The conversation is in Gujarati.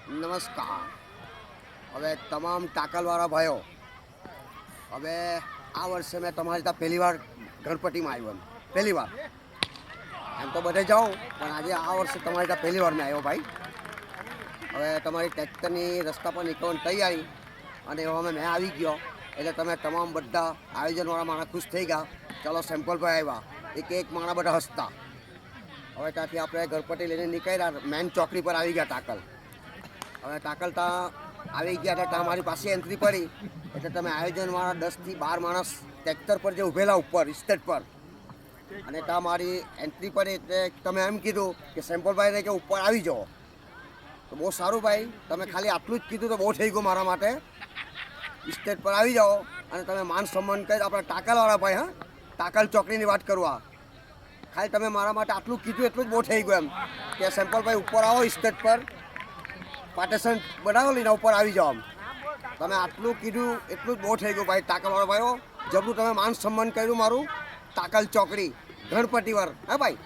નમસ્કાર. હવે તમામ ટાકલવાળા ભાઈઓ, હવે આ વર્ષે મેં તમારી ત્યાં પહેલી વાર ગણપતિમાં આવ્યો. પહેલી વાર એમ તો બધે જાઉં, પણ આજે આ વર્ષે તમારી ત્યાં પહેલી વાર મેં આવ્યો ભાઈ. હવે તમારી ટ્રેક્ટરની રસ્તા પર નીકળવાની તૈયારી, અને હવે મેં આવી ગયો એટલે તમે તમામ બધા આયોજનવાળા માણસ ખુશ થઈ ગયા. ચાલો સેમ્પલ પર આવ્યા, એક માણા બધા હસતા. હવે ત્યાંથી આપણે ગણપતિ લઈને નીકળ્યા, મેન ચોકડી પર આવી ગયા ટાકલ. હવે ટાકલ ત્યાં આવી ગયા એટલે ત્યાં મારી પાસે એન્ટ્રી પડી એટલે તમે આયોજનવાળા 10 થી 12 માણસ ટ્રેક્ટર પર જે ઊભેલા ઉપર સ્ટેજ પર, અને ત્યાં મારી એન્ટ્રી પડી એટલે તમે એમ કીધું કે સેમ્પલભાઈને કે ઉપર આવી જાઓ. તો બહુ સારું ભાઈ, તમે ખાલી આટલું જ કીધું તો બહુ થઈ ગયું મારા માટે. સ્ટેજ પર આવી જાઓ અને તમે માન સન્માન કરી આપણા ટાકલવાળા ભાઈ. હા, ટાકલ ચોકડીની વાત કરવા, ખાલી તમે મારા માટે આટલું કીધું એટલું જ બહુ થઈ ગયું એમ કે સેમ્પલભાઈ ઉપર આવો, સ્ટેજ પર પાર્ટેશન બનાવો લઈને ઉપર આવી જાઓ. તમે આટલું કીધું એટલું જ બહુ થઈ ગયું ભાઈ. ટાકલવાળા ભાઈઓ, જબરું તમે માન સન્માન કર્યું મારું ટાકલ ચોકડી ગણપતિવાર. હા ભાઈ.